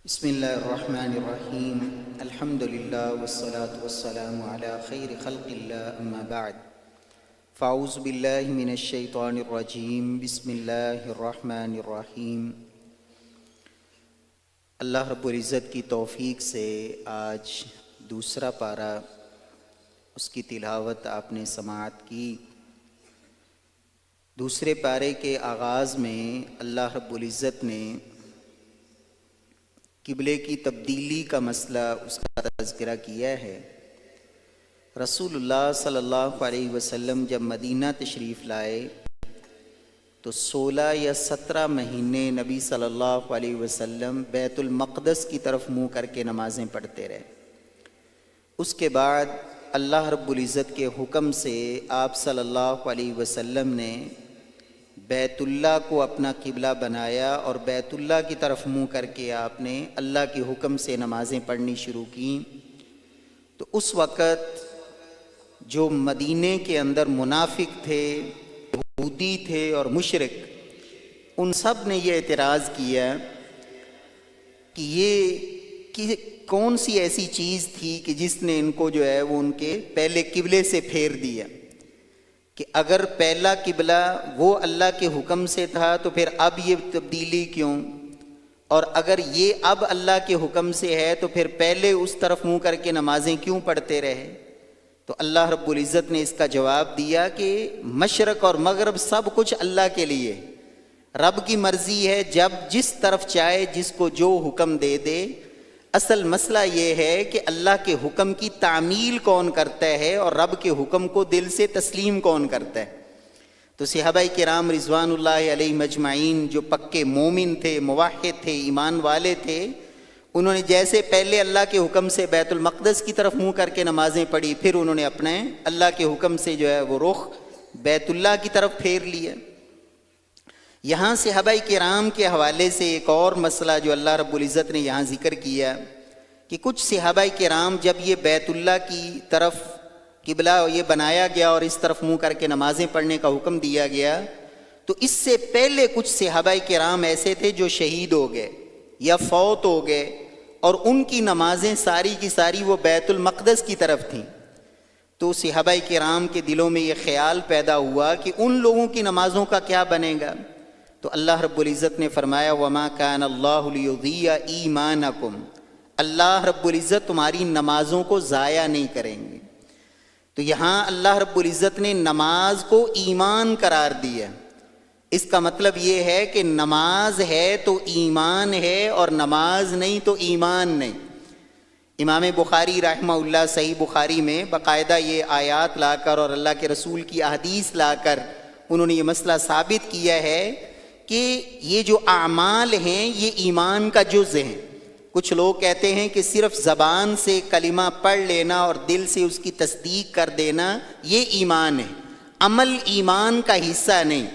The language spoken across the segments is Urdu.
بسم اللہ الرحمن الرحیم الحمد للہ والصلاة والسلام علی خیر خلق اللہ اما بعد فاعوذ باللہ من الشیطان الرجیم بسم اللہ الرحمن الرحیم۔ اللہ رب العزت کی توفیق سے آج دوسرا پارہ اس کی تلاوت آپ نے سماعت کی۔ دوسرے پارے کے آغاز میں اللہ رب العزت نے قبلے کی تبدیلی کا مسئلہ اس کا تذکرہ کیا ہے۔ رسول اللہ صلی اللہ علیہ وسلم جب مدینہ تشریف لائے تو 16 یا 17 مہینے نبی صلی اللہ علیہ وسلم بیت المقدس کی طرف منہ کر کے نمازیں پڑھتے رہے۔ اس کے بعد اللہ رب العزت کے حکم سے آپ صلی اللہ علیہ وسلم نے بیت اللہ کو اپنا قبلہ بنایا اور بیت اللہ کی طرف منہ کر کے آپ نے اللہ کے حکم سے نمازیں پڑھنی شروع کیں۔ تو اس وقت جو مدینے کے اندر منافق تھے، یہودی تھے اور مشرک، ان سب نے یہ اعتراض کیا کہ یہ کون سی ایسی چیز تھی کہ جس نے ان کو جو ہے وہ ان کے پہلے قبلے سے پھیر دیا، کہ اگر پہلا قبلہ وہ اللہ کے حکم سے تھا تو پھر اب یہ تبدیلی کیوں، اور اگر یہ اب اللہ کے حکم سے ہے تو پھر پہلے اس طرف منہ کر کے نمازیں کیوں پڑھتے رہے۔ تو اللہ رب العزت نے اس کا جواب دیا کہ مشرق اور مغرب سب کچھ اللہ کے لیے، رب کی مرضی ہے، جب جس طرف چاہے جس کو جو حکم دے دے۔ اصل مسئلہ یہ ہے کہ اللہ کے حکم کی تعمیل کون کرتا ہے اور رب کے حکم کو دل سے تسلیم کون کرتا ہے۔ تو صحابہ کرام رضوان اللہ علیہ مجمعین جو پکے مومن تھے، موحد تھے، ایمان والے تھے، انہوں نے جیسے پہلے اللہ کے حکم سے بیت المقدس کی طرف منہ کر کے نمازیں پڑھی، پھر انہوں نے اپنے اللہ کے حکم سے جو ہے وہ رخ بیت اللہ کی طرف پھیر لیا۔ یہاں صحابہ کرام کے حوالے سے ایک اور مسئلہ جو اللہ رب العزت نے یہاں ذکر کیا کہ کچھ صحابہ کرام جب یہ بیت اللہ کی طرف قبلہ یہ بنایا گیا اور اس طرف منہ کر کے نمازیں پڑھنے کا حکم دیا گیا، تو اس سے پہلے کچھ صحابہ کرام ایسے تھے جو شہید ہو گئے یا فوت ہو گئے، اور ان کی نمازیں ساری کی ساری وہ بیت المقدس کی طرف تھیں۔ تو صحابہ کرام کے دلوں میں یہ خیال پیدا ہوا کہ ان لوگوں کی نمازوں کا کیا بنے گا۔ تو اللہ رب العزت نے فرمایا وَمَا كَانَ اللَّهُ لِيُضِيعَ إِيمَانَكُمْ، اللہ رب العزت تمہاری نمازوں کو ضائع نہیں کریں گے۔ تو یہاں اللہ رب العزت نے نماز کو ایمان قرار دیا۔ اس کا مطلب یہ ہے کہ نماز ہے تو ایمان ہے، اور نماز نہیں تو ایمان نہیں۔ امام بخاری رحمہ اللہ صحیح بخاری میں باقاعدہ یہ آیات لا کر اور اللہ کے رسول کی احادیث لا کر انہوں نے یہ مسئلہ ثابت کیا ہے کہ یہ جو اعمال ہیں یہ ایمان کا جز ہیں۔ کچھ لوگ کہتے ہیں کہ صرف زبان سے کلمہ پڑھ لینا اور دل سے اس کی تصدیق کر دینا یہ ایمان ہے، عمل ایمان کا حصہ نہیں۔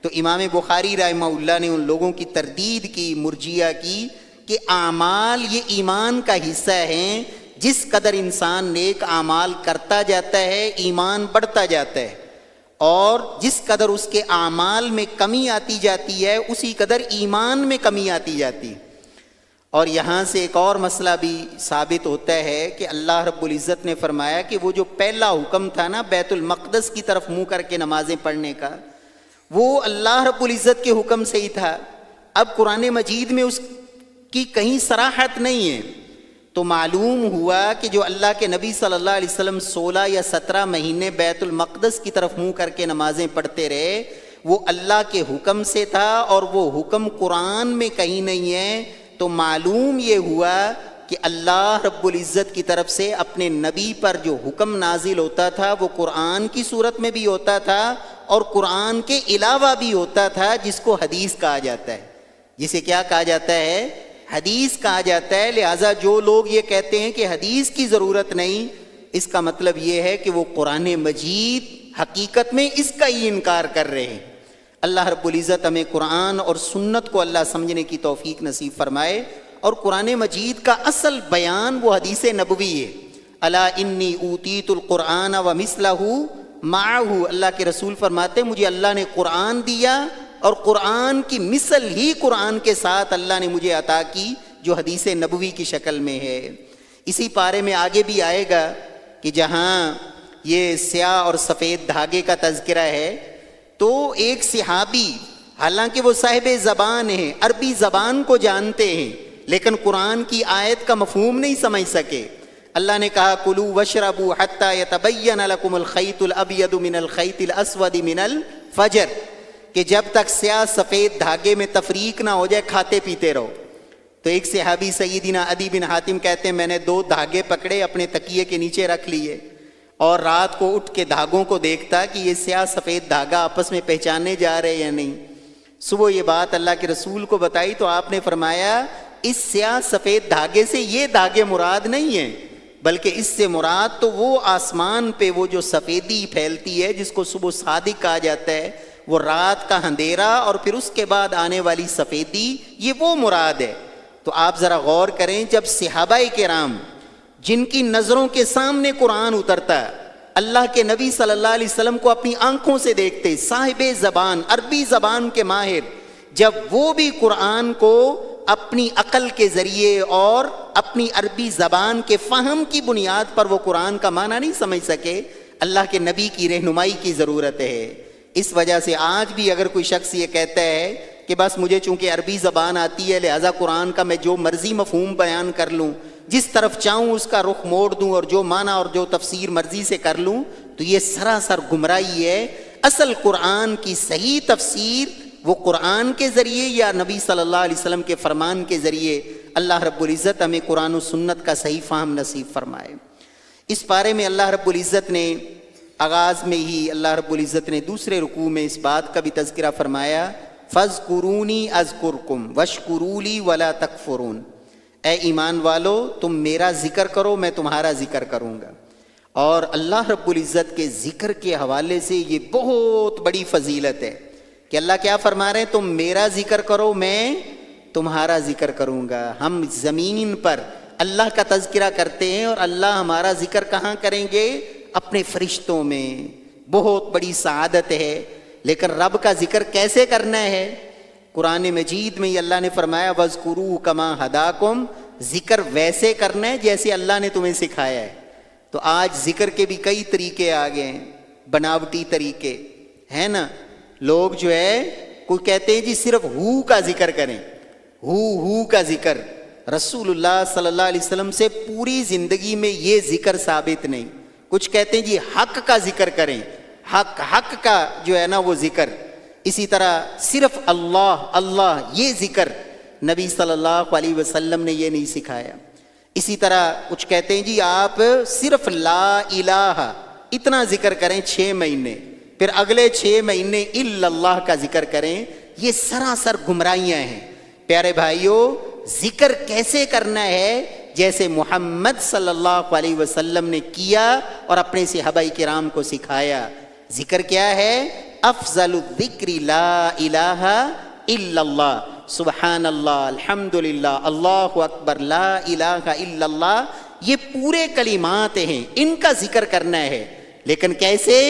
تو امام بخاری رحمہ اللہ نے ان لوگوں کی تردید کی، مرجیہ کی، کہ اعمال یہ ایمان کا حصہ ہیں، جس قدر انسان نیک اعمال کرتا جاتا ہے ایمان بڑھتا جاتا ہے، اور جس قدر اس کے اعمال میں کمی آتی جاتی ہے اسی قدر ایمان میں کمی آتی جاتی ہے۔ اور یہاں سے ایک اور مسئلہ بھی ثابت ہوتا ہے کہ اللہ رب العزت نے فرمایا کہ وہ جو پہلا حکم تھا نا بیت المقدس کی طرف منہ کر کے نمازیں پڑھنے کا، وہ اللہ رب العزت کے حکم سے ہی تھا۔ اب قرآن مجید میں اس کی کہیں صراحت نہیں ہے، تو معلوم ہوا کہ جو اللہ کے نبی صلی اللہ علیہ وسلم 16 یا 17 مہینے بیت المقدس کی طرف منہ کر کے نمازیں پڑھتے رہے، وہ اللہ کے حکم سے تھا، اور وہ حکم قرآن میں کہیں نہیں ہے۔ تو معلوم یہ ہوا کہ اللہ رب العزت کی طرف سے اپنے نبی پر جو حکم نازل ہوتا تھا وہ قرآن کی صورت میں بھی ہوتا تھا اور قرآن کے علاوہ بھی ہوتا تھا، جس کو حدیث کہا جاتا ہے، جسے کیا کہا جاتا ہے؟ حدیث کہا جاتا ہے۔ لہٰذا جو لوگ یہ کہتے ہیں کہ حدیث کی ضرورت نہیں، اس کا مطلب یہ ہے کہ وہ قرآن مجید حقیقت میں اس کا ہی انکار کر رہے ہیں۔ اللہ رب العزت ہمیں قرآن اور سنت کو اللہ سمجھنے کی توفیق نصیب فرمائے، اور قرآن مجید کا اصل بیان وہ حدیث نبوی ہے۔ الا انی اوتیت القرآن ومثلہ معہ، اللہ کے رسول فرماتے ہیں مجھے اللہ نے قرآن دیا اور قرآن کی مثل ہی قرآن کے ساتھ اللہ نے مجھے عطا کی، جو حدیث نبوی کی شکل میں ہے۔ اسی پارے میں آگے بھی آئے گا کہ جہاں یہ سیاہ اور سفید دھاگے کا تذکرہ ہے تو ایک صحابی، حالانکہ وہ صاحب زبان ہیں، عربی زبان کو جانتے ہیں، لیکن قرآن کی آیت کا مفہوم نہیں سمجھ سکے۔ اللہ نے کہا کلوا واشربوا حتی یتبین لکم الخیط الابیض من الخیط الاسود من الفجر، کہ جب تک سیاہ سفید دھاگے میں تفریق نہ ہو جائے کھاتے پیتے رہو۔ تو ایک صحابی سیدنا عدی بن حاتم کہتے ہیں میں نے 2 دھاگے پکڑے، اپنے تکیے کے نیچے رکھ لیے، اور رات کو اٹھ کے دھاگوں کو دیکھتا کہ یہ سیاہ سفید دھاگا آپس میں پہچانے جا رہے یا نہیں۔ صبح یہ بات اللہ کے رسول کو بتائی تو آپ نے فرمایا اس سیاہ سفید دھاگے سے یہ دھاگے مراد نہیں ہیں، بلکہ اس سے مراد تو وہ آسمان پہ وہ جو سفیدی پھیلتی ہے جس کو صبح صادق کہا جاتا ہے، وہ رات کا اندھیرا اور پھر اس کے بعد آنے والی سفیدی، یہ وہ مراد ہے۔ تو آپ ذرا غور کریں، جب صحابہ کرام جن کی نظروں کے سامنے قرآن اترتا، اللہ کے نبی صلی اللہ علیہ وسلم کو اپنی آنکھوں سے دیکھتے، صاحب زبان، عربی زبان کے ماہر، جب وہ بھی قرآن کو اپنی عقل کے ذریعے اور اپنی عربی زبان کے فہم کی بنیاد پر وہ قرآن کا معنی نہیں سمجھ سکے، اللہ کے نبی کی رہنمائی کی ضرورت ہے۔ اس وجہ سے آج بھی اگر کوئی شخص یہ کہتا ہے کہ بس مجھے چونکہ عربی زبان آتی ہے لہٰذا قرآن کا میں جو مرضی مفہوم بیان کر لوں، جس طرف چاہوں اس کا رخ موڑ دوں اور جو معنی اور جو تفسیر مرضی سے کر لوں، تو یہ سراسر گمراہی ہے۔ اصل قرآن کی صحیح تفسیر وہ قرآن کے ذریعے یا نبی صلی اللہ علیہ وسلم کے فرمان کے ذریعے، اللہ رب العزت ہمیں قرآن و سنت کا صحیح فہم نصیب فرمائے۔ اس بارے میں اللہ رب العزت نے آغاز میں ہی اللہ رب العزت نے دوسرے رکوع میں اس بات کا بھی تذکرہ فرمایا، فَاذْكُرُونِي أَذْكُرْكُمْ وَاشْكُرُوا لِي وَلَا تَكْفُرُونَ، اے ایمان والو تم میرا ذکر کرو میں تمہارا ذکر کروں گا۔ اور اللہ رب العزت کے ذکر کے حوالے سے یہ بہت بڑی فضیلت ہے کہ اللہ کیا فرما رہے ہیں، تم میرا ذکر کرو میں تمہارا ذکر کروں گا۔ ہم زمین پر اللہ کا تذکرہ کرتے ہیں اور اللہ ہمارا ذکر کہاں کریں گے؟ اپنے فرشتوں میں۔ بہت بڑی سعادت ہے، لیکن رب کا ذکر کیسے کرنا ہے؟ قرآن مجید میں ہی اللہ نے فرمایا وَاذْكُرُوا كَمَا هَدَاكُمْ، ذکر ویسے کرنا ہے جیسے اللہ نے تمہیں سکھایا ہے۔ تو آج ذکر کے بھی کئی طریقے آ گئے ہیں، بناوٹی طریقے ہیں نا۔ لوگ جو ہے کوئی کہتے ہیں جی صرف ہو کا ذکر کریں، ہو کا ذکر۔ رسول اللہ صلی اللہ علیہ وسلم سے پوری زندگی میں یہ ذکر ثابت نہیں۔ کچھ کہتے ہیں جی حق کا ذکر کریں، حق کا جو ہے نا وہ ذکر۔ اسی طرح صرف اللہ یہ ذکر نبی صلی اللہ علیہ وسلم نے یہ نہیں سکھایا۔ اسی طرح کچھ کہتے ہیں جی آپ صرف لا الہ اتنا ذکر کریں 6 مہینے، پھر اگلے 6 مہینے الا اللہ کا ذکر کریں۔ یہ سراسر گمراہیاں ہیں۔ پیارے بھائیوں، ذکر کیسے کرنا ہے؟ جیسے محمد صلی اللہ علیہ وسلم نے کیا اور اپنے صحابہ کرام کو سکھایا۔ ذکر کیا ہے؟ افضل الذکر لا الہ الا اللہ، سبحان اللہ، الحمدللہ، اللہ اکبر، لا الہ الا اللہ، یہ پورے کلمات ہیں، ان کا ذکر کرنا ہے۔ لیکن کیسے؟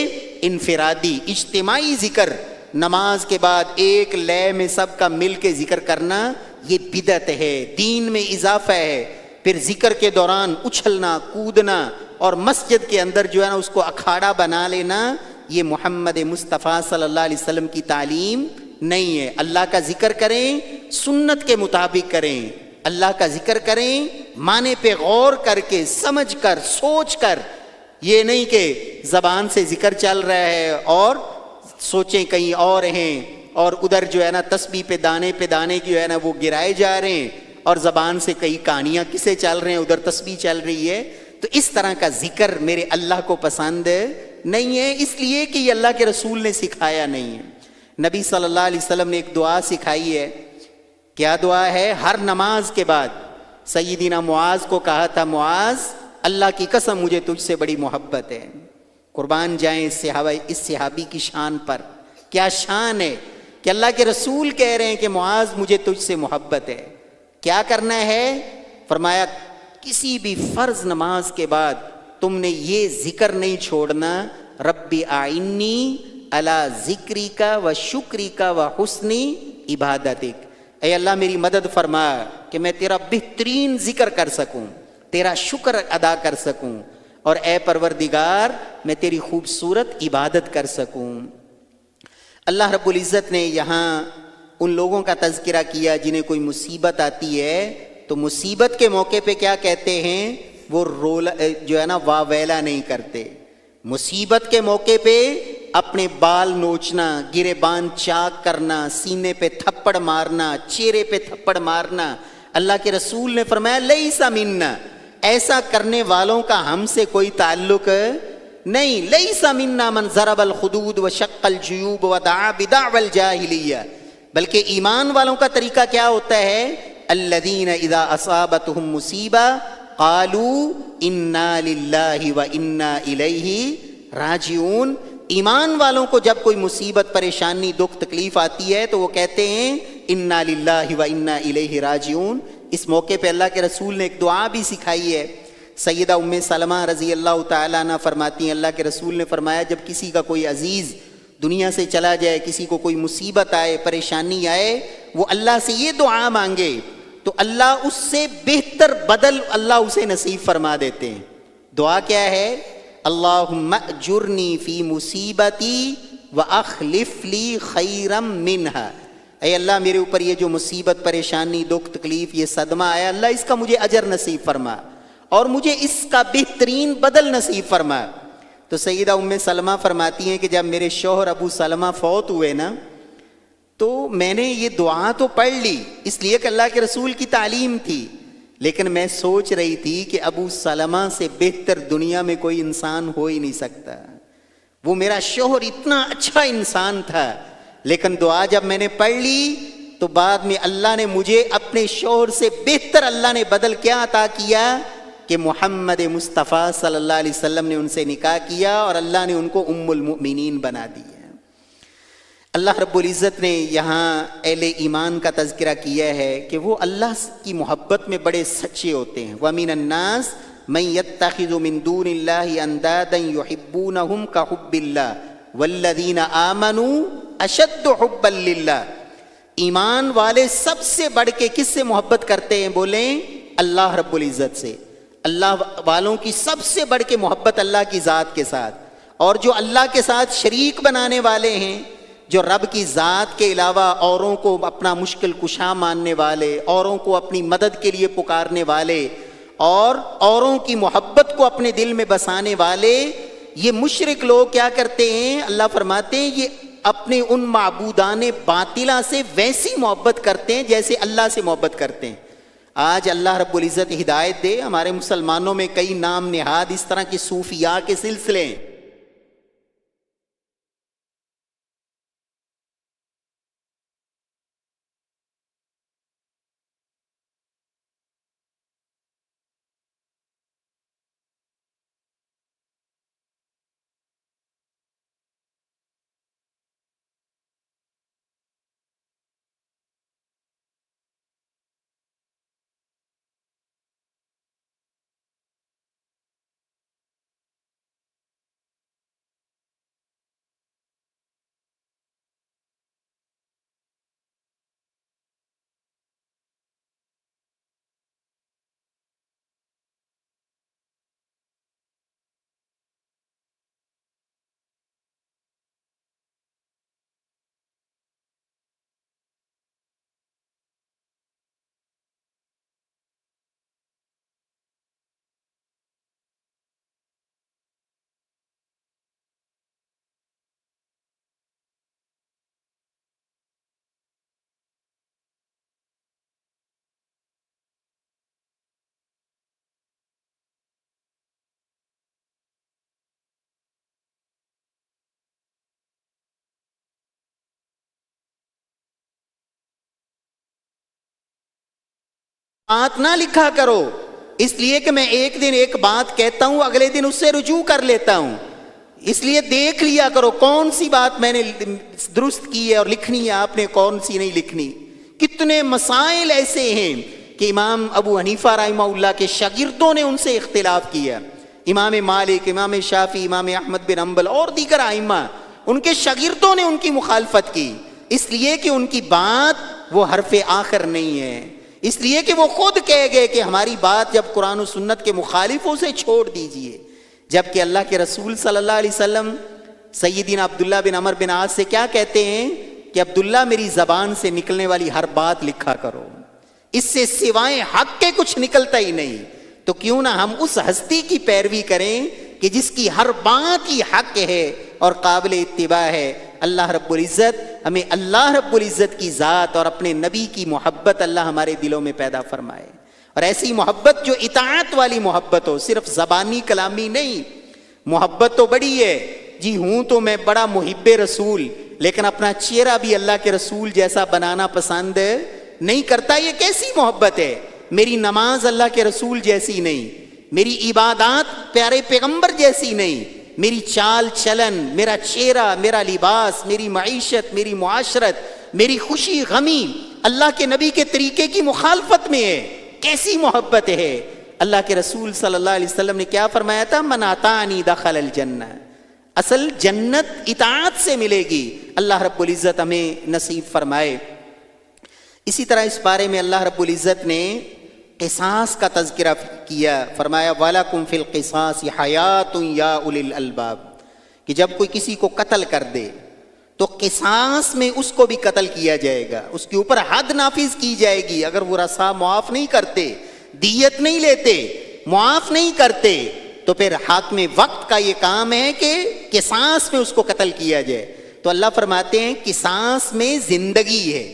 انفرادی اجتماعی ذکر، نماز کے بعد ایک لے میں سب کا مل کے ذکر کرنا، یہ بدعت ہے، دین میں اضافہ ہے۔ پھر ذکر کے دوران اچھلنا کودنا اور مسجد کے اندر جو ہے نا اس کو اکھاڑا بنا لینا، یہ محمد مصطفیٰ صلی اللہ علیہ وسلم کی تعلیم نہیں ہے۔ اللہ کا ذکر کریں، سنت کے مطابق کریں، اللہ کا ذکر کریں معنی پہ غور کر کے، سمجھ کر، سوچ کر۔ یہ نہیں کہ زبان سے ذکر چل رہا ہے اور سوچیں کہیں اور ہیں، اور ادھر جو ہے نا تسبیح پہ دانے کی جو ہے نا وہ گرائے جا رہے ہیں، اور زبان سے کئی کہانیاں کسے چل رہے ہیں، ادھر تسبیح چل رہی ہے۔ تو اس طرح کا ذکر میرے اللہ کو پسند نہیں ہے، اس لیے کہ یہ اللہ کے رسول نے سکھایا نہیں ہے۔ نبی صلی اللہ علیہ وسلم نے ایک دعا سکھائی ہے۔ کیا دعا ہے؟ ہر نماز کے بعد سیدنا معاذ کو کہا تھا، معاذ اللہ کی قسم مجھے تجھ سے بڑی محبت ہے۔ قربان جائیں اس صحابی کی شان پر، کیا شان ہے کہ اللہ کے رسول کہہ رہے ہیں کہ معاذ مجھے تجھ سے محبت ہے۔ کیا کرنا ہے؟ فرمایا کسی بھی فرض نماز کے بعد تم نے یہ ذکر نہیں چھوڑنا، ربی اعنی علی ذکری کا و شکری کا و حسنی عبادتک، اے اللہ میری مدد فرما کہ میں تیرا بہترین ذکر کر سکوں، تیرا شکر ادا کر سکوں، اور اے پروردگار میں تیری خوبصورت عبادت کر سکوں۔ اللہ رب العزت نے یہاں ان لوگوں کا تذکرہ کیا جنہیں کوئی مصیبت آتی ہے تو مصیبت کے موقع پہ کیا کہتے ہیں، وہ جو ہے نا واہ ویلا نہیں کرتے۔ مصیبت کے موقع پہ اپنے بال نوچنا، گریبان چاک کرنا، سینے پہ تھپڑ مارنا، چہرے پہ تھپڑ مارنا، اللہ کے رسول نے فرمایا لیس منا، ایسا کرنے والوں کا ہم سے کوئی تعلق نہیں۔ لیس منا من ضرب الخدود وشق الجیوب ودعا بدعوى الجاہلیہ، بلکہ ایمان والوں کا طریقہ کیا ہوتا ہے، الذین اذا اصابتهم مصیبہ قالوا انا للہ وانا الیہ راجعون۔ ایمان والوں کو جب کوئی مصیبت، پریشانی، دکھ، تکلیف آتی ہے تو وہ کہتے ہیں انا للہ وانا الیہ راجعون۔ اس موقع پہ اللہ کے رسول نے ایک دعا بھی سکھائی ہے۔ سیدہ ام سلمہ رضی اللہ تعالیٰ عنہ فرماتی ہیں اللہ کے رسول نے فرمایا جب کسی کا کوئی عزیز دنیا سے چلا جائے، کسی کو کوئی مصیبت آئے، پریشانی آئے، وہ اللہ سے یہ دعا مانگے تو اللہ اس سے بہتر بدل اللہ اسے نصیب فرما دیتے ہیں۔ دعا کیا ہے، اللہم اجرنی فی مصیبتی واخلف لی خیرا منہا، اے اللہ میرے اوپر یہ جو مصیبت، پریشانی، دکھ، تکلیف، یہ صدمہ آیا، اللہ اس کا مجھے اجر نصیب فرما اور مجھے اس کا بہترین بدل نصیب فرما۔ تو سیدہ ام سلمہ فرماتی ہیں کہ جب میرے شوہر ابو سلمہ فوت ہوئے نا تو میں نے یہ دعا تو پڑھ لی اس لیے کہ اللہ کے رسول کی تعلیم تھی، لیکن میں سوچ رہی تھی کہ ابو سلمہ سے بہتر دنیا میں کوئی انسان ہو ہی نہیں سکتا، وہ میرا شوہر اتنا اچھا انسان تھا، لیکن دعا جب میں نے پڑھ لی تو بعد میں اللہ نے مجھے اپنے شوہر سے بہتر اللہ نے بدل کیا عطا کیا کہ محمد مصطفیٰ صلی اللہ علیہ وسلم نے ان سے نکاح کیا اور اللہ نے ان کو ام المؤمنین بنا دیا۔ اللہ رب العزت نے یہاں اہل ایمان کا تذکرہ کیا ہے کہ وہ اللہ کی محبت میں بڑے سچے ہوتے ہیں۔ وَمِنَ النَّاسِ مَن يَتَّخِذُ مِن دُونِ اللَّهِ أَندَادًا يُحِبُّونَهُمْ كَحُبِّ اللَّهِ وَالَّذِينَ آمَنُوا أَشَدُّ حُبًّا لِلَّهِ، ایمان والے سب سے بڑھ کے کس سے محبت کرتے ہیں، بولیں اللہ رب العزت سے۔ اللہ والوں کی سب سے بڑھ کے محبت اللہ کی ذات کے ساتھ، اور جو اللہ کے ساتھ شریک بنانے والے ہیں، جو رب کی ذات کے علاوہ اوروں کو اپنا مشکل کشا ماننے والے، اوروں کو اپنی مدد کے لیے پکارنے والے اور اوروں کی محبت کو اپنے دل میں بسانے والے، یہ مشرک لوگ کیا کرتے ہیں، اللہ فرماتے ہیں یہ اپنے ان معبودان باطلہ سے ویسی محبت کرتے ہیں جیسے اللہ سے محبت کرتے ہیں۔ آج اللہ رب العزت ہدایت دے، ہمارے مسلمانوں میں کئی نام نہاد اس طرح کے صوفیاء کے سلسلے ہیں۔ بات نہ لکھا کرو، اس لیے کہ میں ایک دن ایک بات کہتا ہوں، اگلے دن اس سے رجوع کر لیتا ہوں، اس لیے دیکھ لیا کرو کون سی بات میں نے درست کی ہے اور لکھنی ہے آپ نے، کون سی نہیں لکھنی۔ کتنے مسائل ایسے ہیں کہ امام ابو حنیفہ رحمہ اللہ کے شاگردوں نے ان سے اختلاف کیا، امام مالک، امام شافعی، امام احمد بن حنبل اور دیگر ائمہ، ان کے شاگردوں نے ان کی مخالفت کی، اس لیے کہ ان کی بات وہ حرف آخر نہیں ہے، اس لیے کہ وہ خود کہہ گئے کہ ہماری بات جب قرآن و سنت کے مخالفوں سے چھوڑ دیجئے، جبکہ اللہ کے رسول صلی اللہ علیہ وسلم سیدنا عبداللہ بن عمر بن عاص سے کیا کہتے ہیں کہ عبداللہ میری زبان سے نکلنے والی ہر بات لکھا کرو، اس سے سوائے حق کے کچھ نکلتا ہی نہیں، تو کیوں نہ ہم اس ہستی کی پیروی کریں کہ جس کی ہر بات ہی حق ہے اور قابل اتباع ہے۔ اللہ رب العزت ہمیں اللہ رب العزت کی ذات اور اپنے نبی کی محبت اللہ ہمارے دلوں میں پیدا فرمائے، اور ایسی محبت جو اطاعت والی محبت ہو، صرف زبانی کلامی نہیں۔ محبت تو بڑی ہے، جی ہوں تو میں بڑا محب رسول، لیکن اپنا چہرہ بھی اللہ کے رسول جیسا بنانا پسند نہیں کرتا، یہ کیسی محبت ہے؟ میری نماز اللہ کے رسول جیسی نہیں، میری عبادات پیارے پیغمبر جیسی نہیں، میری چال چلن، میرا چہرہ، میرا لباس، میری معیشت، میری معاشرت، میری خوشی غمی اللہ کے نبی کے طریقے کی مخالفت میں ہے، کیسی محبت ہے؟ اللہ کے رسول صلی اللہ علیہ وسلم نے کیا فرمایا تھا؟ من اطاعنی دخل الجنہ، اصل جنت اطاعت سے ملے گی، اللہ رب العزت ہمیں نصیب فرمائے۔ اسی طرح اس بارے میں اللہ رب العزت نے قصاص کا تذکرہ کیا، فرمایا وَلَكُمْ فِي الْقِصَاصِ حَيَاةٌ يَا أُولِي الْأَلْبَابِ، کہ جب کوئی کسی کو قتل کر دے تو قصاص میں اس کو بھی قتل کیا جائے گا، اس کے اوپر حد نافذ کی جائے گی۔ اگر وہ رسا معاف نہیں کرتے، دیت نہیں لیتے، معاف نہیں کرتے، تو پھر حاکم وقت کا یہ کام ہے کہ قصاص میں اس کو قتل کیا جائے۔ تو اللہ فرماتے ہیں قصاص میں زندگی ہے،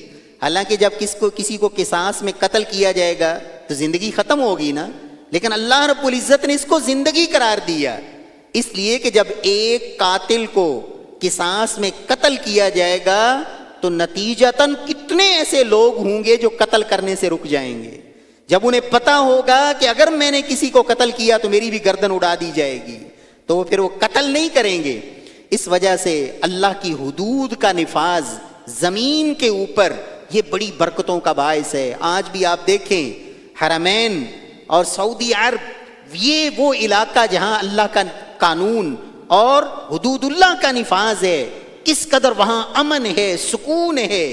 حالانکہ جب کسی کو قصاص میں قتل کیا جائے گا تو زندگی ختم ہوگی نا، لیکن اللہ رب العزت نے اس کو زندگی قرار دیا، اس لیے کہ جب ایک قاتل کو قصاص میں قتل کیا جائے گا تو نتیجتاً کتنے ایسے لوگ ہوں گے جو قتل کرنے سے رک جائیں گے، جب انہیں پتا ہوگا کہ اگر میں نے کسی کو قتل کیا تو میری بھی گردن اڑا دی جائے گی، تو پھر وہ قتل نہیں کریں گے۔ اس وجہ سے اللہ کی حدود کا نفاذ زمین کے اوپر یہ بڑی برکتوں کا باعث ہے۔ آج بھی آپ دیکھیں حرمین اور سعودی عرب، یہ وہ علاقہ جہاں اللہ کا قانون اور حدود اللہ کا نفاذ ہے، کس قدر وہاں امن ہے، سکون ہے۔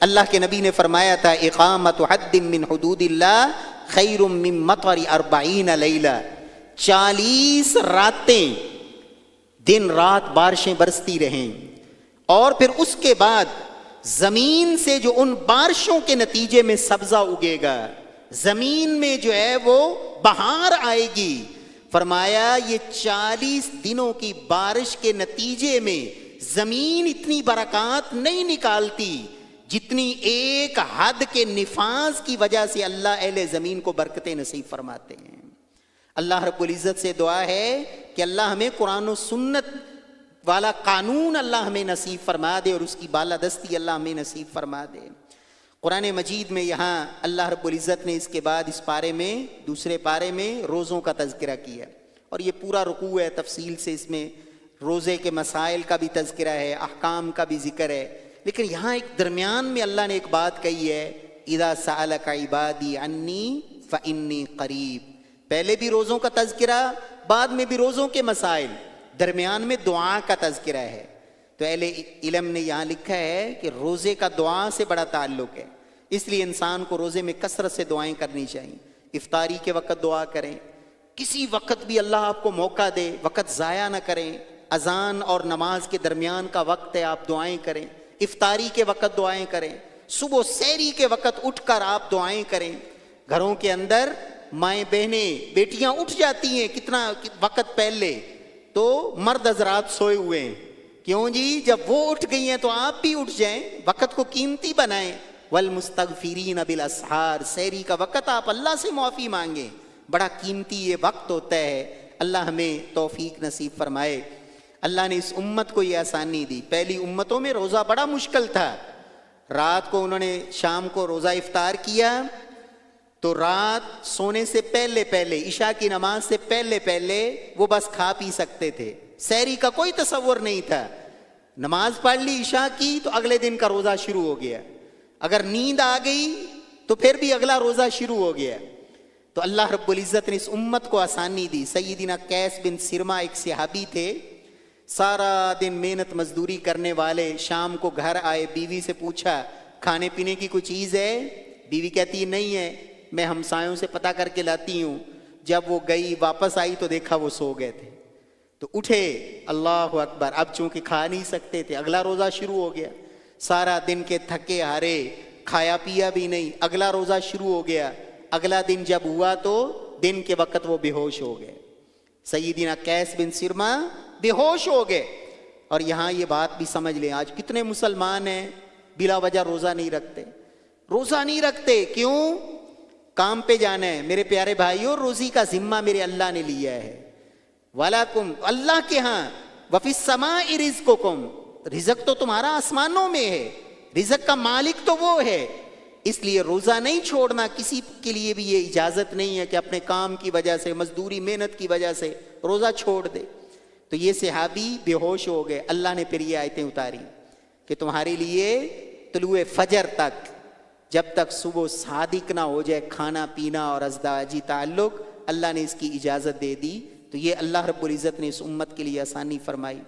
اللہ کے نبی نے فرمایا تھا اقامت حد من حدود اللہ خیر من مطر 40 لیلہ، 40 راتیں دن رات بارشیں برستی رہیں، اور پھر اس کے بعد زمین سے جو ان بارشوں کے نتیجے میں سبزہ اگے گا، زمین میں جو ہے وہ بہار آئے گی، فرمایا یہ 40 دنوں کی بارش کے نتیجے میں زمین اتنی برکات نہیں نکالتی جتنی ایک حد کے نفاذ کی وجہ سے اللہ اہل زمین کو برکتیں نصیب فرماتے ہیں۔ اللہ رب العزت سے دعا ہے کہ اللہ ہمیں قرآن و سنت والا قانون اللہ ہمیں نصیب فرما دے، اور اس کی بالادستی اللہ ہمیں نصیب فرما دے۔ قرآن مجید میں یہاں اللہ رب العزت نے اس کے بعد اس پارے میں، دوسرے پارے میں روزوں کا تذکرہ کیا، اور یہ پورا رکوع ہے، تفصیل سے اس میں روزے کے مسائل کا بھی تذکرہ ہے، احکام کا بھی ذکر ہے، لیکن یہاں ایک درمیان میں اللہ نے ایک بات کہی ہے، اذا سألک عبادی عنی فانی قریب۔ پہلے بھی روزوں کا تذکرہ، بعد میں بھی روزوں کے مسائل، درمیان میں دعا کا تذکرہ ہے۔ تو اہل علم نے یہاں لکھا ہے کہ روزے کا دعا سے بڑا تعلق ہے، اس لیے انسان کو روزے میں کثرت سے دعائیں کرنی چاہیے۔ افطاری کے وقت دعا کریں، کسی وقت بھی اللہ آپ کو موقع دے، وقت ضائع نہ کریں، اذان اور نماز کے درمیان کا وقت ہے، آپ دعائیں کریں، افطاری کے وقت دعائیں کریں، صبح سحری کے وقت اٹھ کر آپ دعائیں کریں۔ گھروں کے اندر مائیں بہنیں بیٹیاں اٹھ جاتی ہیں کتنا وقت پہلے، تو مرد حضرات سوئے ہوئے ہیں، کیوں جی؟ جب وہ اٹھ گئی ہیں تو آپ بھی اٹھ جائیں، وقت کو قیمتی بنائیں۔ والمستغفرین بالاسحار، سحری کا وقت آپ اللہ سے معافی مانگیں، بڑا قیمتی یہ وقت ہوتا ہے۔ اللہ ہمیں توفیق نصیب فرمائے۔ اللہ نے اس امت کو یہ آسانی دی، پہلی امتوں میں روزہ بڑا مشکل تھا، رات کو انہوں نے شام کو روزہ افطار کیا تو رات سونے سے پہلے پہلے، عشاء کی نماز سے پہلے پہلے وہ بس کھا پی سکتے تھے، سحری کا کوئی تصور نہیں تھا۔ نماز پڑھ لی عشاء کی تو اگلے دن کا روزہ شروع ہو گیا، اگر نیند آ گئی تو پھر بھی اگلا روزہ شروع ہو گیا۔ تو اللہ رب العزت نے اس امت کو آسانی دی۔ سیدنا قیس بن سرمہ ایک صحابی تھے، سارا دن محنت مزدوری کرنے والے، شام کو گھر آئے، بیوی سے پوچھا کھانے پینے کی کوئی چیز ہے؟ بیوی کہتی ہے نہیں ہے، میں ہمسایوں سے پتہ کر کے لاتی ہوں۔ جب وہ گئی واپس آئی تو دیکھا وہ سو گئے تھے، تو اٹھے، اللہ اکبر، اب چونکہ کھا نہیں سکتے تھے، اگلا روزہ شروع ہو گیا، سارا دن کے تھکے ہارے، کھایا پیا بھی نہیں، اگلا روزہ شروع ہو گیا۔ اگلا دن جب ہوا تو دن کے وقت وہ بے ہوش ہو گئے، سیدنا قیس بن سرما بے ہوش ہو گئے۔ اور یہاں یہ بات بھی سمجھ لیں، آج کتنے مسلمان ہیں بلا وجہ روزہ نہیں رکھتے، روزہ نہیں رکھتے، کیوں؟ کام پہ جانا ہے۔ میرے پیارے بھائیوں، روزی کا ذمہ میرے اللہ نے لیا ہے، وَلَكُمْ، اللہ کے ہاں، وَفِي السَّمَاءِ رِزْقُكُمْ، رزق تو تمہارا آسمانوں میں ہے، رزق کا مالک تو وہ ہے، اس لیے روزہ نہیں چھوڑنا۔ کسی کے لیے بھی یہ اجازت نہیں ہے کہ اپنے کام کی وجہ سے، مزدوری محنت کی وجہ سے روزہ چھوڑ دے۔ تو یہ صحابی بے ہوش ہو گئے، اللہ نے پھر یہ آیتیں اتاری کہ تمہارے لیے طلوع فجر تک، جب تک صبح صادق نہ ہو جائے کھانا پینا اور ازدواجی تعلق، اللہ نے اس کی اجازت دے دی۔ تو یہ اللہ رب العزت نے اس امت کے لیے آسانی فرمائی۔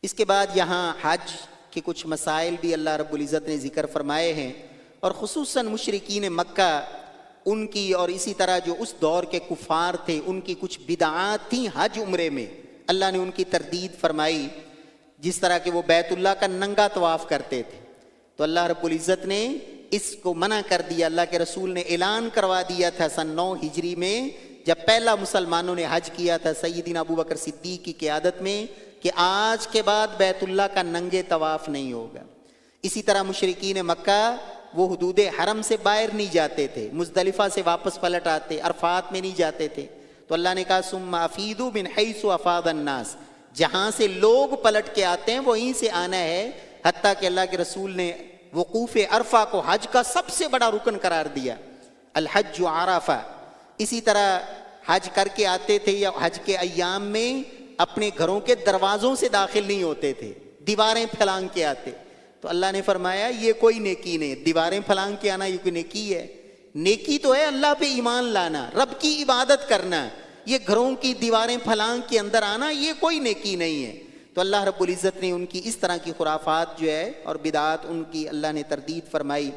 اس کے بعد یہاں حج کے کچھ مسائل بھی اللہ رب العزت نے ذکر فرمائے ہیں، اور خصوصاً مشرکین مکہ، ان کی اور اسی طرح جو اس دور کے کفار تھے، ان کی کچھ بدعات تھیں حج عمرے میں، اللہ نے ان کی تردید فرمائی۔ جس طرح کہ وہ بیت اللہ کا ننگا طواف کرتے تھے، تو اللہ رب العزت نے اس کو منع کر دیا۔ اللہ کے رسول نے اعلان کروا دیا تھا سن 9 ہجری میں، جب پہلا مسلمانوں نے حج کیا تھا سیدنا ابو بکر صدیق کی قیادت میں، کہ آج کے بعد بیت اللہ کا ننگے طواف نہیں ہوگا۔ اسی طرح مشرکین مکہ وہ حدود حرم سے باہر نہیں جاتے تھے، مزدلفہ سے واپس پلٹ آتے، عرفات میں نہیں جاتے تھے۔ تو اللہ نے کہا ثم افیدوا من حیث افاض الناس، جہاں سے لوگ پلٹ کے آتے ہیں وہیں سے آنا ہے۔ حتیٰ کہ اللہ کے رسول نے وقوف عرفہ کو حج کا سب سے بڑا رکن قرار دیا، الحج عرفہ۔ اسی طرح حج کر کے آتے تھے یا حج کے ایام میں اپنے گھروں کے دروازوں سے داخل نہیں ہوتے تھے، دیواریں پھلانگ کے آتے۔ تو اللہ نے فرمایا یہ کوئی نیکی نہیں، دیواریں پھلانگ کے آنا یہ کوئی نیکی ہے؟ نیکی تو ہے اللہ پہ ایمان لانا، رب کی عبادت کرنا، یہ گھروں کی دیواریں پھلانگ کے اندر آنا یہ کوئی نیکی نہیں ہے۔ تو اللہ رب العزت نے ان کی اس طرح کی خرافات جو ہے اور بدعات، ان کی اللہ نے تردید فرمائی۔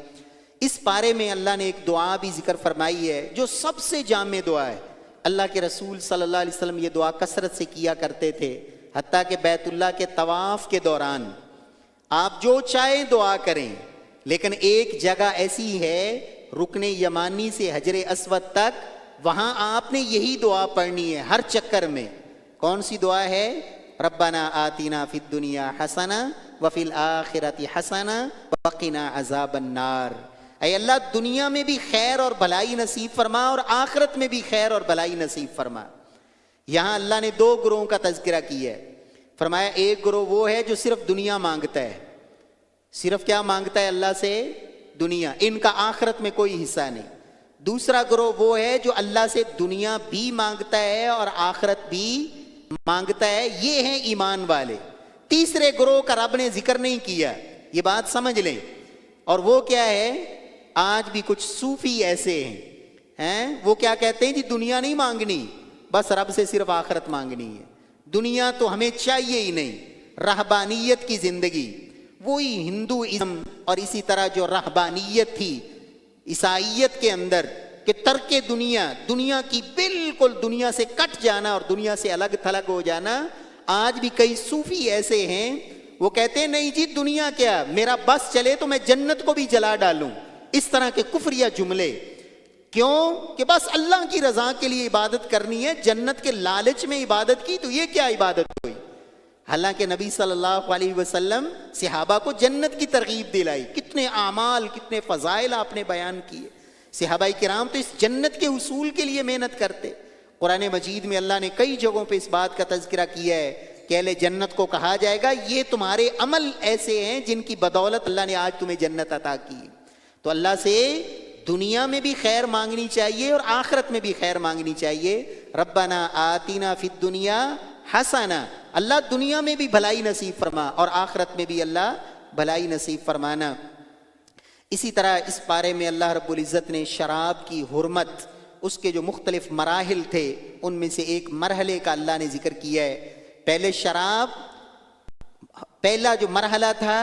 اس پارے میں اللہ نے ایک دعا بھی ذکر فرمائی ہے جو سب سے جامع دعا ہے۔ اللہ کے رسول صلی اللہ علیہ وسلم یہ دعا کثرت سے کیا کرتے تھے، حتیٰ کہ بیت اللہ کے طواف کے دوران آپ جو چاہیں دعا کریں، لیکن ایک جگہ ایسی ہے رکن یمانی سے حجر اسود تک، وہاں آپ نے یہی دعا پڑھنی ہے ہر چکر میں۔ کون سی دعا ہے؟ ربنا آتنا فی الدنیا حسنہ وفی الآخرۃ حسنہ وقنا عذاب النار، اے اللہ دنیا میں بھی خیر اور بھلائی نصیب فرما اور آخرت میں بھی خیر اور بھلائی نصیب فرما۔ یہاں اللہ نے 2 گروہوں کا تذکرہ کیا ہے، فرمایا ایک گروہ وہ ہے جو صرف دنیا مانگتا ہے، صرف کیا مانگتا ہے اللہ سے؟ دنیا، ان کا آخرت میں کوئی حصہ نہیں۔ دوسرا گروہ وہ ہے جو اللہ سے دنیا بھی مانگتا ہے اور آخرت بھی مانگتا ہے، یہ ہیں ایمان والے۔ تیسرے گروہ کا رب نے ذکر نہیں کیا، یہ بات سمجھ لیں۔ اور وہ کیا ہے؟ آج بھی کچھ صوفی ایسے ہیں، وہ کیا کہتے ہیں جی دنیا نہیں مانگنی، بس رب سے صرف آخرت مانگنی ہے، دنیا تو ہمیں چاہیے ہی نہیں۔ رہبانیت کی زندگی، وہی ہندوازم اور اسی طرح جو رہبانیت تھی عیسائیت کے اندر کہ ترک دنیا، دنیا کی بالکل دنیا سے کٹ جانا اور دنیا سے الگ تھلگ ہو جانا۔ آج بھی کئی صوفی ایسے ہیں وہ کہتے ہیں نہیں جی دنیا کیا، میرا بس چلے تو میں جنت کو بھی جلا ڈالوں، اس طرح کے کفریہ جملے۔ کیوں؟ کہ بس اللہ کی رضا کے لیے عبادت کرنی ہے، جنت کے لالچ میں عبادت کی تو یہ کیا عبادت ہوئی؟ حالانکہ نبی صلی اللہ علیہ وسلم صحابہ کو جنت کی ترغیب دلائی، کتنے اعمال کتنے فضائل آپ نے بیان کیے۔ صحابہ کرام تو اس جنت کے حصول کے لیے محنت کرتے۔ قرآن مجید میں اللہ نے کئی جگہوں پہ اس بات کا تذکرہ کیا ہے کہ اہل جنت کو کہا جائے گا یہ تمہارے عمل ایسے ہیں جن کی بدولت اللہ نے آج تمہیں جنت عطا کی۔ تو اللہ سے دنیا میں بھی خیر مانگنی چاہیے اور آخرت میں بھی خیر مانگنی چاہیے۔ ربنا آتنا فی الدنیا حسنہ، اللہ دنیا میں بھی بھلائی نصیب فرما اور آخرت میں بھی اللہ بھلائی نصیب فرمانا۔ اسی طرح اس بارے میں اللہ رب العزت نے شراب کی حرمت، اس کے جو مختلف مراحل تھے ان میں سے ایک مرحلے کا اللہ نے ذکر کیا ہے۔ پہلے شراب، پہلا جو مرحلہ تھا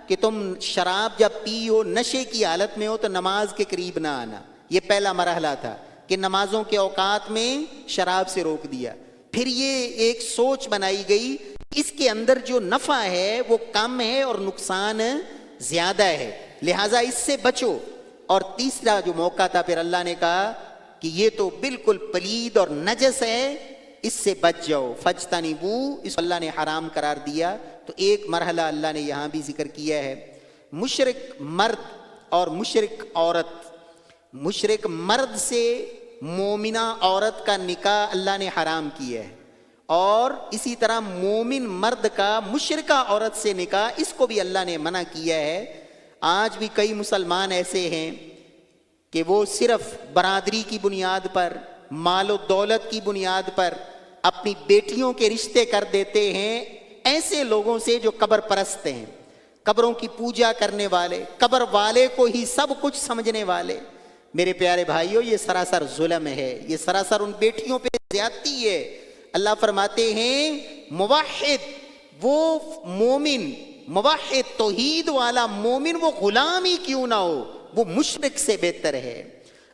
کہ تم شراب جب پی ہو، نشے کی حالت میں ہو تو نماز کے قریب نہ آنا. یہ پہلا مرحلہ تھا کہ نمازوں کے اوقات میں شراب سے روک دیا. پھر یہ ایک سوچ بنائی گئی اس کے اندر جو نفع ہے وہ کم ہے اور نقصان زیادہ ہے، لہٰذا اس سے بچو. اور تیسرا جو موقع تھا پھر اللہ نے کہا کہ یہ تو بالکل پلید اور نجس ہے، اس سے بچ جاؤ. فجتنبو، اس اللہ نے حرام قرار دیا. تو ایک مرحلہ اللہ نے یہاں بھی ذکر کیا ہے. مشرک مرد اور مشرک عورت، مشرک مرد سے مومنہ عورت کا نکاح اللہ نے حرام کیا ہے، اور اسی طرح مومن مرد کا مشرکہ عورت سے نکاح اس کو بھی اللہ نے منع کیا ہے. آج بھی کئی مسلمان ایسے ہیں کہ وہ صرف برادری کی بنیاد پر، مال و دولت کی بنیاد پر اپنی بیٹیوں کے رشتے کر دیتے ہیں ایسے لوگوں سے جو قبر پرست ہیں، قبروں کی پوجا کرنے والے، قبر والے کو ہی سب کچھ سمجھنے والے. میرے پیارے بھائیوں، یہ سراسر ظلم ہے، یہ سراسر ان بیٹیوں پہ زیادتی ہے. اللہ فرماتے ہیں موحد، وہ مومن، موحد توحید والا مومن، وہ غلام ہی کیوں نہ ہو، وہ مشرک سے بہتر ہے.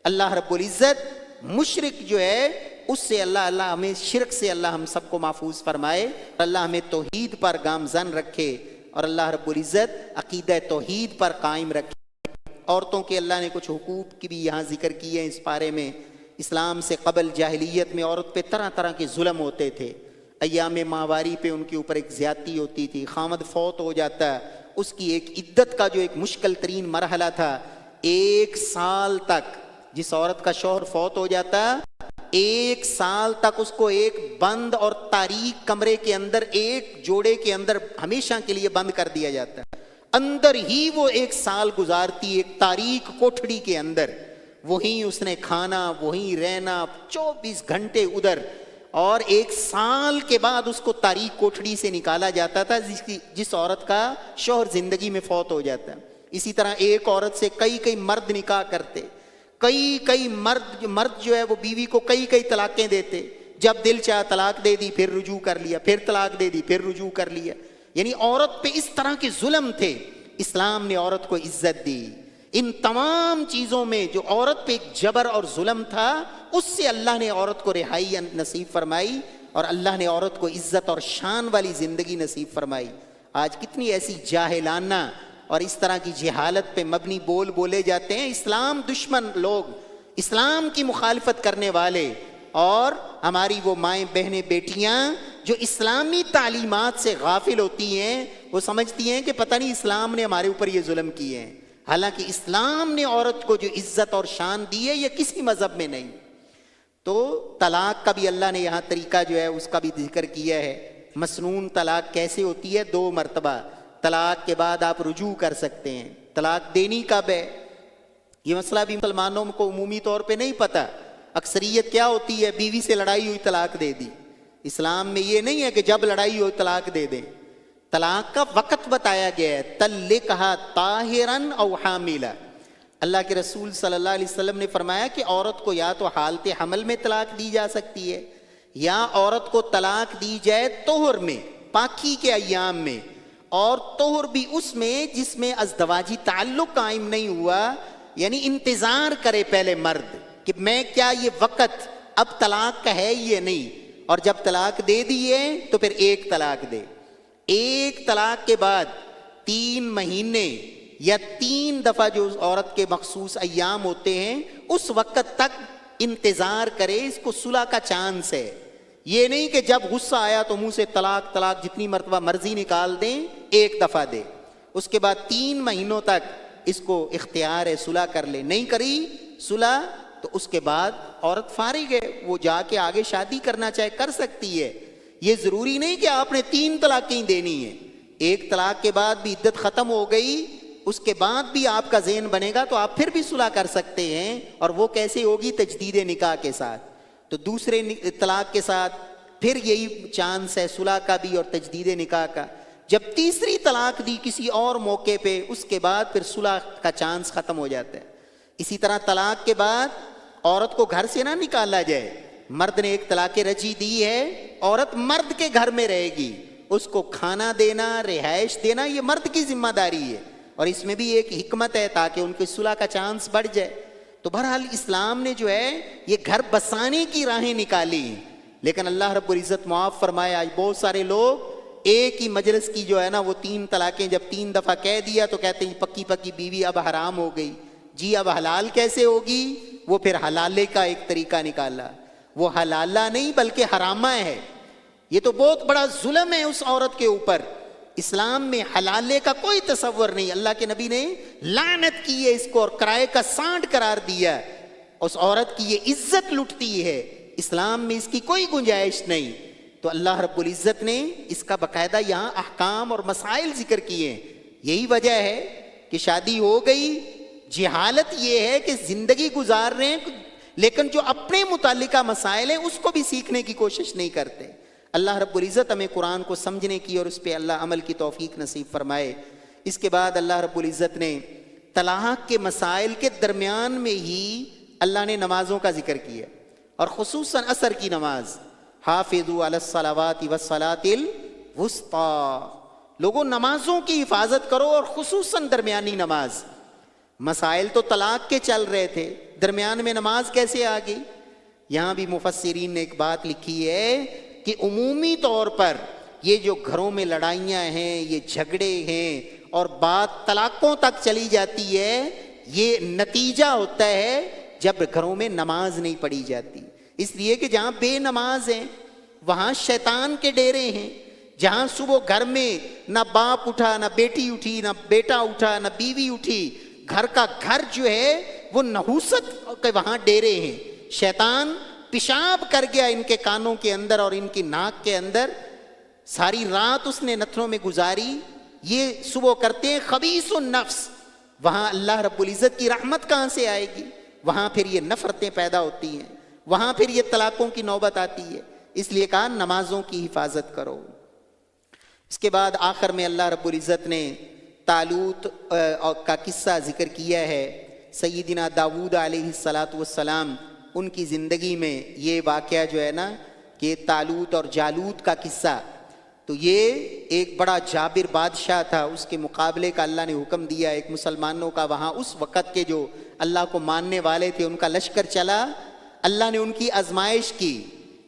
اللہ رب العزت مشرک جو ہے اس سے اللہ ہمیں شرک سے اللہ ہم سب کو محفوظ فرمائے. اللہ ہمیں توحید پر گامزن رکھے اور اللہ رب العزت عقیدہ توحید پر قائم رکھے. عورتوں کے اللہ نے کچھ حقوق کی بھی یہاں ذکر کیے ہیں اس پارے میں. اسلام سے قبل جاہلیت میں عورت پہ طرح طرح کے ظلم ہوتے تھے. ایام ماہواری پہ ان کے اوپر ایک زیادتی ہوتی تھی، خامد فوت ہو جاتا، اس کی ایک عدت کا جو ایک مشکل ترین مرحلہ تھا، 1 سال تک جس عورت کا شوہر فوت ہو جاتا 1 سال تک اس کو ایک بند اور تاریک کمرے کے اندر، ایک جوڑے کے اندر ہمیشہ کے لیے بند کر دیا جاتا. اندر ہی وہ 1 سال گزارتی، ایک تاریک کوٹھڑی کے اندر، وہیں اس نے کھانا، وہیں رہنا، 24 گھنٹے ادھر. اور 1 سال کے بعد اس کو تاریک کوٹھڑی سے نکالا جاتا تھا جس عورت کا شوہر زندگی میں فوت ہو جاتا. اسی طرح ایک عورت سے کئی مرد نکاح کرتے، کئی مرد جو ہے وہ بیوی کو کئی طلاقیں دیتے. جب دل چاہا طلاق دے دی، پھر رجوع کر لیا، پھر طلاق دے دی، پھر رجوع کر لیا. یعنی عورت پہ اس طرح کے ظلم تھے. اسلام نے عورت کو عزت دی. ان تمام چیزوں میں جو عورت پہ ایک جبر اور ظلم تھا، اس سے اللہ نے عورت کو رہائی نصیب فرمائی اور اللہ نے عورت کو عزت اور شان والی زندگی نصیب فرمائی. آج کتنی ایسی جاہلانہ اور اس طرح کی جہالت پہ مبنی بولے جاتے ہیں. اسلام دشمن لوگ، اسلام کی مخالفت کرنے والے، اور ہماری وہ مائیں بہنیں بیٹیاں جو اسلامی تعلیمات سے غافل ہوتی ہیں، وہ سمجھتی ہیں کہ پتہ نہیں اسلام نے ہمارے اوپر یہ ظلم کیے ہیں. حالانکہ اسلام نے عورت کو جو عزت اور شان دی ہے یہ کسی مذہب میں نہیں. تو طلاق کا بھی اللہ نے یہاں طریقہ جو ہے اس کا بھی ذکر کیا ہے. مسنون طلاق کیسے ہوتی ہے؟ 2 مرتبہ. طلاق کے بعد آپ رجوع کر سکتے ہیں. طلاق دینی کب ہے یہ مسئلہ بھی مسلمانوں کو عمومی طور پہ نہیں پتہ. اکثریت کیا ہوتی ہے؟ بیوی سے لڑائی ہوئی طلاق دے دی. اسلام میں یہ نہیں ہے کہ جب لڑائی ہو طلاق دے دیں. طلاق کا وقت بتایا گیا ہے، طلقھا طاہرا او حاملا. اللہ کے رسول صلی اللہ علیہ وسلم نے فرمایا کہ عورت کو یا تو حالت حمل میں طلاق دی جا سکتی ہے، یا عورت کو طلاق دی جائے طہر میں، پاکی کے ایام میں. اور طہر بھی اس میں جس میں ازدواجی تعلق قائم نہیں ہوا، یعنی انتظار کرے پہلے مرد کہ میں کیا یہ وقت اب طلاق کا ہے یہ نہیں، اور جب طلاق دے دیے تو پھر 1 طلاق دے. 1 طلاق کے بعد 3 مہینے یا 3 دفعہ جو عورت کے مخصوص ایام ہوتے ہیں اس وقت تک انتظار کرے. اس کو صلح کا چانس ہے. یہ نہیں کہ جب غصہ آیا تو منہ سے طلاق جتنی مرتبہ مرضی نکال دیں، 1 دفعہ دے. اس کے بعد 3 مہینوں تک اس کو اختیار ہے صلح کر لے. نہیں کری صلح تو اس کے بعد عورت فارغ ہے، وہ جا کے آگے شادی کرنا چاہے کر سکتی ہے. یہ ضروری نہیں کہ آپ نے 3 طلاقیں دینی ہیں. 1 طلاق کے بعد بھی عدت ختم ہو گئی، اس کے بعد بھی آپ کا ذہن بنے گا تو آپ پھر بھی صلح کر سکتے ہیں. اور وہ کیسے ہوگی؟ تجدید نکاح کے ساتھ. تو دوسرے طلاق کے ساتھ پھر یہی چانس ہے صلح کا بھی اور تجدید نکاح کا. جب تیسری طلاق دی کسی اور موقع پہ، اس کے بعد پھر صلح کا چانس ختم ہو جاتا ہے. اسی طرح طلاق کے بعد عورت کو گھر سے نہ نکالا جائے. مرد نے 1 طلاق رجعی دی ہے، عورت مرد کے گھر میں رہے گی. اس کو کھانا دینا، رہائش دینا، یہ مرد کی ذمہ داری ہے، اور اس میں بھی ایک حکمت ہے تاکہ ان کے صلح کا چانس بڑھ جائے۔ تو بہرحال اسلام نے جو ہے یہ گھر بسانے کی راہیں نکالی، لیکن اللہ رب العزت معاف فرمائے آج بہت سارے لوگ ایک ہی مجلس کی جو ہے نا وہ 3 طلاقیں جب 3 دفعہ کہہ دیا تو کہتے ہیں پکی پکی بیوی اب حرام ہو گئی۔ جی اب حلال کیسے ہوگی؟ وہ پھر حلالے کا ایک طریقہ نکالا، وہ حلالہ نہیں بلکہ حرامہ ہے۔ یہ تو بہت بڑا ظلم ہے اس عورت کے اوپر۔ اسلام میں حلالے کا کوئی تصور نہیں، اللہ کے نبی نے لعنت کی ہے اس کو اور کرائے کا سانڈ قرار دیا۔ اس عورت کی یہ عزت لٹتی ہے، اسلام میں اس کی کوئی گنجائش نہیں۔ تو اللہ رب العزت نے اس کا باقاعدہ یہاں احکام اور مسائل ذکر کیے ہیں۔ یہی وجہ ہے کہ شادی ہو گئی، جہالت یہ ہے کہ زندگی گزار رہے ہیں لیکن جو اپنے متعلقہ مسائل ہیں اس کو بھی سیکھنے کی کوشش نہیں کرتے۔ اللہ رب العزت ہمیں قرآن کو سمجھنے کی اور اس پہ اللہ عمل کی توفیق نصیب فرمائے۔ اس کے بعد اللہ رب العزت نے طلاق کے مسائل کے درمیان میں ہی اللہ نے نمازوں کا ذکر کیا، اور خصوصاً عصر کی نماز، حافظوا علی الصلوات والصلاۃ الوسطی، لوگوں نمازوں کی حفاظت کرو اور خصوصاً درمیانی نماز۔ مسائل تو طلاق کے چل رہے تھے، درمیان میں نماز کیسے آ گئی؟ یہاں بھی مفسرین نے ایک بات لکھی ہے کہ عمومی طور پر یہ جو گھروں میں لڑائیاں ہیں، یہ جھگڑے ہیں اور بات طلاقوں تک چلی جاتی ہے، یہ نتیجہ ہوتا ہے جب گھروں میں نماز نہیں پڑھی جاتی۔ اس لیے کہ جہاں بے نماز ہیں وہاں شیطان کے ڈیرے ہیں، جہاں صبح گھر میں نہ باپ اٹھا، نہ بیٹی اٹھی، نہ بیٹا اٹھا، نہ بیوی اٹھی، گھر کا گھر جو ہے وہ نحوست کے وہاں ڈیرے ہیں۔ شیطان پیشاب کر گیا ان کے کانوں کے اندر اور ان کی ناک کے اندر، ساری رات اس نے نتھنوں میں گزاری، یہ صبح کرتے ہیں خبیث النفس۔ وہاں اللہ رب العزت کی رحمت کہاں سے آئے گی؟ وہاں پھر یہ نفرتیں پیدا ہوتی ہیں، وہاں پھر یہ طلاقوں کی نوبت آتی ہے۔ اس لیے کہا نمازوں کی حفاظت کرو۔ اس کے بعد آخر میں اللہ رب العزت نے طالوت کا قصہ ذکر کیا ہے۔ سیدنا داؤد علیہ السلام ان کی زندگی میں یہ واقعہ جو ہے نا کہ طالوت اور جالوت کا قصہ، تو یہ ایک بڑا جابر بادشاہ تھا، اس کے مقابلے کا اللہ نے حکم دیا ایک مسلمانوں کا۔ وہاں اس وقت کے جو اللہ کو ماننے والے تھے ان کا لشکر چلا، اللہ نے ان کی آزمائش کی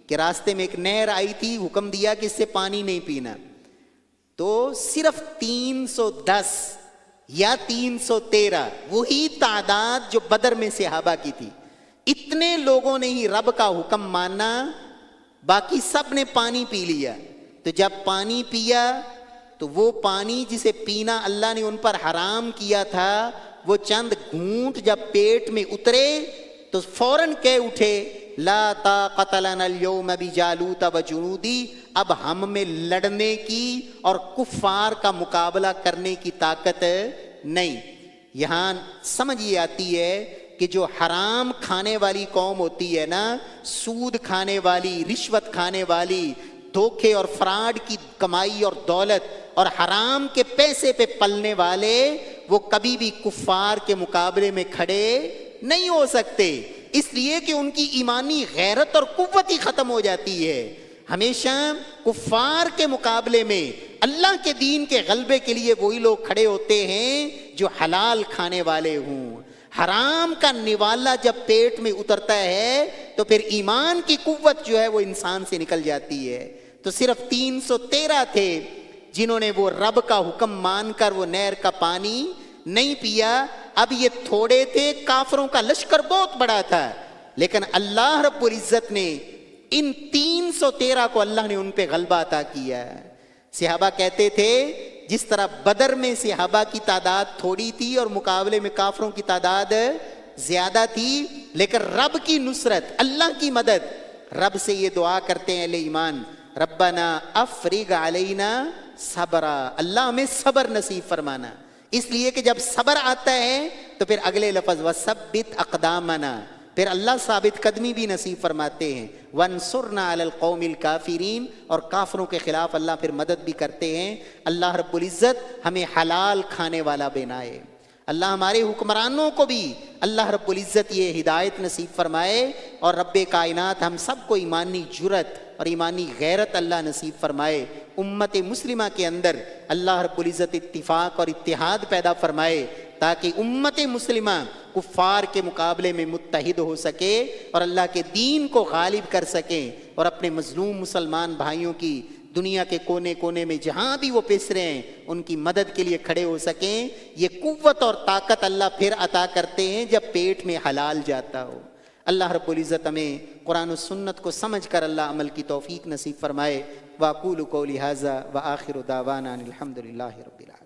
کہ راستے میں ایک نہر آئی تھی، حکم دیا کہ اس سے پانی نہیں پینا، تو صرف 310 یا 313 وہی تعداد جو بدر میں صحابہ کی تھی، اتنے لوگوں نے ہی رب کا حکم مانا، باقی سب نے پانی پی لیا۔ تو جب پانی پیا تو وہ پانی جسے پینا اللہ نے ان پر حرام کیا تھا، وہ چند گھونٹ جب پیٹ میں اترے تو فوراً کہہ اٹھے لا طاقت لنا اليوم بجالوت وجنودی، اب ہم میں لڑنے کی اور کفار کا مقابلہ کرنے کی طاقت نہیں۔ یہاں سمجھ یہ آتی ہے کہ جو حرام کھانے والی قوم ہوتی ہے نا، سود کھانے والی، رشوت کھانے والی، دھوکے اور فراڈ کی کمائی اور دولت اور حرام کے پیسے پہ پلنے والے، وہ کبھی بھی کفار کے مقابلے میں کھڑے نہیں ہو سکتے، اس لیے کہ ان کی ایمانی غیرت اور قوت ہی ختم ہو جاتی ہے۔ ہمیشہ کفار کے مقابلے میں اللہ کے دین کے غلبے کے لیے وہی لوگ کھڑے ہوتے ہیں جو حلال کھانے والے ہوں۔ حرام کا نوالا جب پیٹ میں اترتا ہے تو پھر ایمان کی قوت جو ہے وہ انسان سے نکل جاتی ہے۔ تو صرف 313 تھے جنہوں نے وہ رب کا حکم مان کر وہ نہر کا پانی نہیں پیا۔ اب یہ تھوڑے تھے، کافروں کا لشکر بہت بڑا تھا، لیکن اللہ رب العزت نے ان 313 کو اللہ نے ان پہ غلبہ عطا کیا۔ صحابہ کہتے تھے جس طرح بدر میں صحابہ کی تعداد تھوڑی تھی اور مقابلے میں کافروں کی تعداد زیادہ تھی، لیکن رب کی نصرت، اللہ کی مدد، رب سے یہ دعا کرتے ہیں اہل ایمان، ربنا افرغ علینا صبرا، اللہ ہمیں صبر نصیب فرمانا۔ اس لیے کہ جب صبر آتا ہے تو پھر اگلے لفظ وثبت اقدامنا، پھر اللہ ثابت قدمی بھی نصیب فرماتے ہیں، وانصرنا علی القوم الکافرین، اور کافروں کے خلاف اللہ پھر مدد بھی کرتے ہیں۔ اللہ رب العزت ہمیں حلال کھانے والا بنائے، اللہ ہمارے حکمرانوں کو بھی اللہ رب العزت یہ ہدایت نصیب فرمائے، اور رب کائنات ہم سب کو ایمانی جرت اور ایمانی غیرت اللہ نصیب فرمائے۔ امت مسلمہ کے اندر اللہ رب العزت اتفاق اور اتحاد پیدا فرمائے تاکہ امت مسلمہ کفار کے مقابلے میں متحد ہو سکے اور اللہ کے دین کو غالب کر سکیں اور اپنے مظلوم مسلمان بھائیوں کی دنیا کے کونے کونے میں جہاں بھی وہ پس رہے ہیں ان کی مدد کے لیے کھڑے ہو سکیں۔ یہ قوت اور طاقت اللہ پھر عطا کرتے ہیں جب پیٹ میں حلال جاتا ہو۔ اللہ رب العزت ہمیں قرآن و سنت کو سمجھ کر اللہ عمل کی توفیق نصیب فرمائے۔ وَأَقُولُ قَوْلِي هَذَا وَآخِرُ دَعْوَانَا أَنِ الْحَمْدُ لِلَّهِ رَبِّ الْعَالَمِينَ۔